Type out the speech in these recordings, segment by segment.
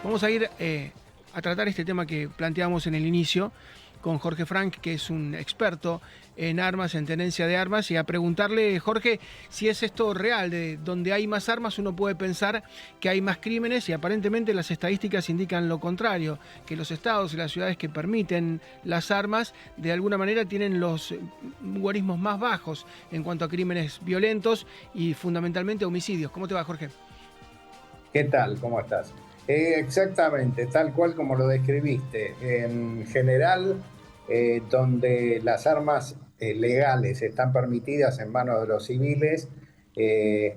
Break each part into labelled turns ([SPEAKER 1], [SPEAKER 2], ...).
[SPEAKER 1] Vamos a ir a tratar este tema que planteamos en el inicio con Jorge Frank, que es un experto en armas, en tenencia de armas, y a preguntarle, Jorge, si es esto real, de donde hay más armas uno puede pensar que hay más crímenes, y aparentemente las estadísticas indican lo contrario, que los estados y las ciudades que permiten las armas de alguna manera tienen los guarismos más bajos en cuanto a crímenes violentos y fundamentalmente homicidios. ¿Cómo te va, Jorge?
[SPEAKER 2] ¿Qué tal? ¿Cómo estás? Exactamente, tal cual como lo describiste. En general, donde las armas legales están permitidas en manos de los civiles,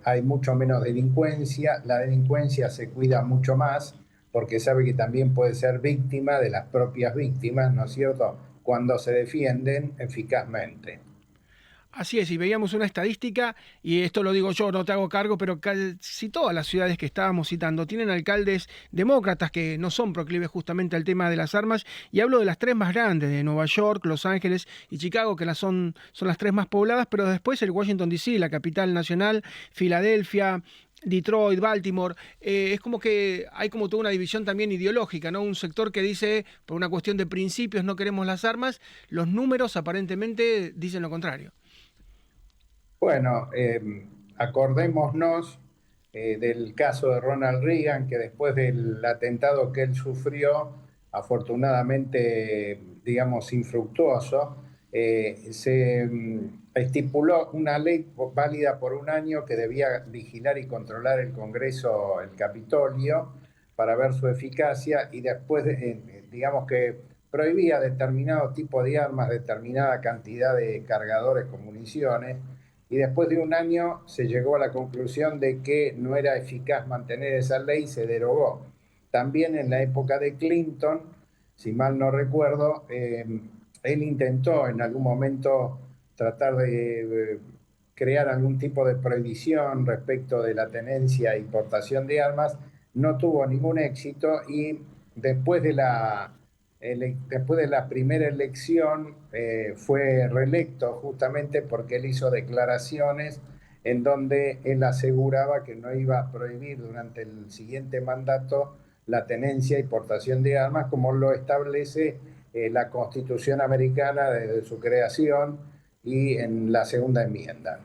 [SPEAKER 2] hay mucho menos delincuencia. La delincuencia se cuida mucho más porque sabe que también puede ser víctima de las propias víctimas, ¿no es cierto?, cuando se defienden eficazmente.
[SPEAKER 1] Así es, y veíamos una estadística, y esto lo digo yo, no te hago cargo, pero casi todas las ciudades que estábamos citando tienen alcaldes demócratas que no son proclives justamente al tema de las armas, y hablo de las tres más grandes, de Nueva York, Los Ángeles y Chicago, que son las tres más pobladas, pero después el Washington DC, la capital nacional, Filadelfia, Detroit, Baltimore, es como que hay como toda una división también ideológica, ¿no? Un sector que dice, por una cuestión de principios, no queremos las armas, los números aparentemente dicen lo contrario.
[SPEAKER 2] Bueno, acordémonos del caso de Ronald Reagan, que después del atentado que él sufrió, afortunadamente, digamos, infructuoso, se estipuló una ley válida por un año que debía vigilar y controlar el Congreso, el Capitolio, para ver su eficacia y después, digamos que prohibía determinado tipo de armas, determinada cantidad de cargadores con municiones, y después de un año se llegó a la conclusión de que no era eficaz mantener esa ley y se derogó. También en la época de Clinton, si mal no recuerdo, él intentó en algún momento tratar de crear algún tipo de prohibición respecto de la tenencia e importación de armas, no tuvo ningún éxito y después de después de la primera elección fue reelecto justamente porque él hizo declaraciones en donde él aseguraba que no iba a prohibir durante el siguiente mandato la tenencia y portación de armas como lo establece la Constitución americana desde su creación y en la segunda enmienda.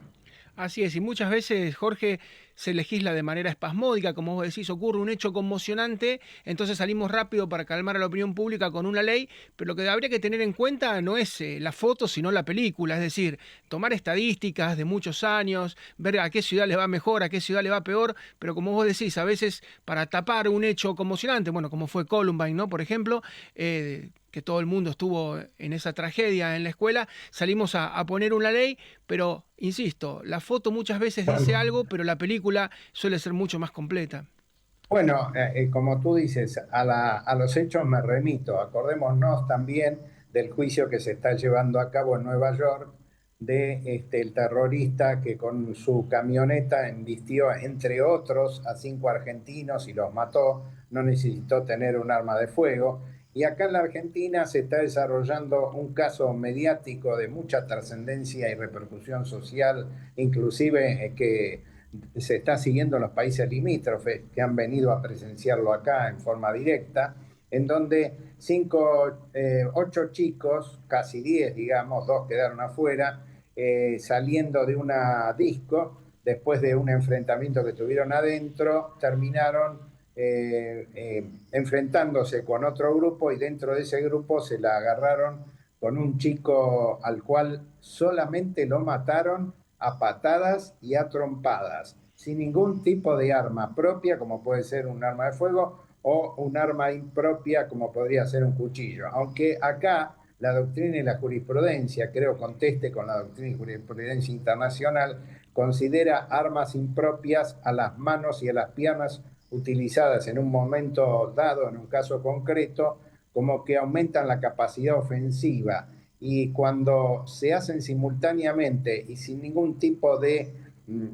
[SPEAKER 1] Así es, y muchas veces, Jorge, se legisla de manera espasmódica, como vos decís, ocurre un hecho conmocionante, entonces salimos rápido para calmar a la opinión pública con una ley, pero lo que habría que tener en cuenta no es la foto, sino la película, es decir, tomar estadísticas de muchos años, ver a qué ciudad le va mejor, a qué ciudad le va peor, pero como vos decís, a veces para tapar un hecho conmocionante, bueno, como fue Columbine, ¿no? Por ejemplo, que todo el mundo estuvo en esa tragedia en la escuela, salimos a poner una ley, pero insisto, la foto muchas veces dice algo, pero la película suele ser mucho más completa.
[SPEAKER 2] Bueno, como tú dices, a los hechos me remito. Acordémonos también del juicio que se está llevando a cabo en Nueva York de el terrorista que con su camioneta embistió, entre otros, a 5 argentinos y los mató. No necesitó tener un arma de fuego. Y acá en la Argentina se está desarrollando un caso mediático de mucha trascendencia y repercusión social, inclusive que se está siguiendo en los países limítrofes que han venido a presenciarlo acá en forma directa, en donde 8 chicos, casi 10, digamos, 2 quedaron afuera, saliendo de una disco, después de un enfrentamiento que tuvieron adentro, terminaron enfrentándose con otro grupo y dentro de ese grupo se la agarraron con un chico al cual solamente lo mataron a patadas y a trompadas, sin ningún tipo de arma propia, como puede ser un arma de fuego, o un arma impropia, como podría ser un cuchillo. Aunque acá la doctrina y la jurisprudencia, creo conteste con la doctrina y jurisprudencia internacional, considera armas impropias a las manos y a las piernas utilizadas en un momento dado, en un caso concreto, como que aumentan la capacidad ofensiva, y cuando se hacen simultáneamente y sin ningún tipo de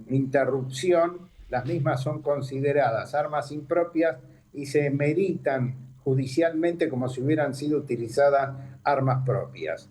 [SPEAKER 2] interrupción, las mismas son consideradas armas impropias y se meritan judicialmente como si hubieran sido utilizadas armas propias.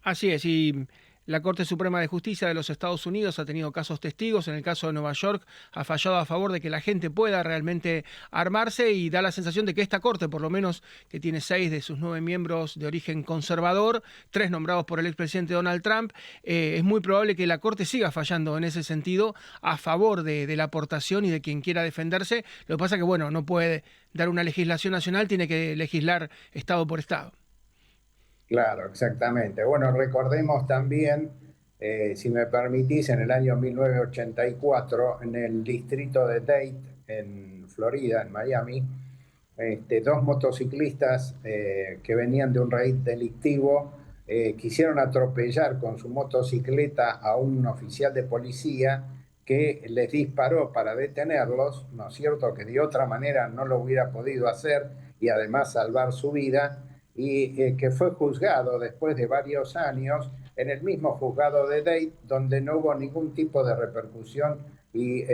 [SPEAKER 1] Así es, y La Corte Suprema de Justicia de los Estados Unidos ha tenido casos testigos. En el caso de Nueva York ha fallado a favor de que la gente pueda realmente armarse y da la sensación de que esta Corte, por lo menos que tiene 6 de sus 9 miembros de origen conservador, 3 nombrados por el expresidente Donald Trump, es muy probable que la Corte siga fallando en ese sentido a favor de la aportación y de quien quiera defenderse. Lo que pasa es que, bueno, no puede dar una legislación nacional, tiene que legislar estado por estado.
[SPEAKER 2] Claro, exactamente. Bueno, recordemos también, si me permitís, en el año 1984, en el distrito de Dade, en Florida, en Miami, dos motociclistas que venían de un raíz delictivo quisieron atropellar con su motocicleta a un oficial de policía que les disparó para detenerlos, ¿no es cierto? Que de otra manera no lo hubiera podido hacer y además salvar su vida, y que fue juzgado después de varios años en el mismo juzgado de Dade, donde no hubo ningún tipo de repercusión y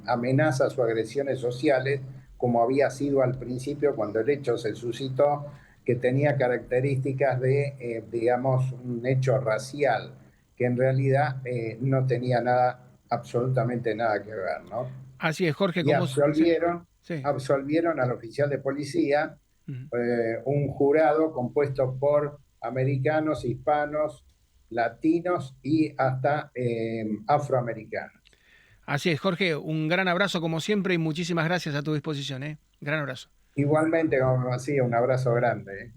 [SPEAKER 2] amenazas o agresiones sociales, como había sido al principio cuando el hecho se suscitó, que tenía características de, digamos, un hecho racial, que en realidad no tenía nada, absolutamente nada que ver, ¿no?
[SPEAKER 1] Así es, Jorge,
[SPEAKER 2] Y
[SPEAKER 1] como... Sí, sí.
[SPEAKER 2] absolvieron al oficial de policía,
[SPEAKER 1] Ujú.
[SPEAKER 2] un jurado compuesto por americanos, hispanos, latinos y hasta afroamericanos.
[SPEAKER 1] Así es, Jorge, un gran abrazo como siempre y muchísimas gracias a tu disposición, ¿eh? Gran abrazo.
[SPEAKER 2] Igualmente, como así, un abrazo grande.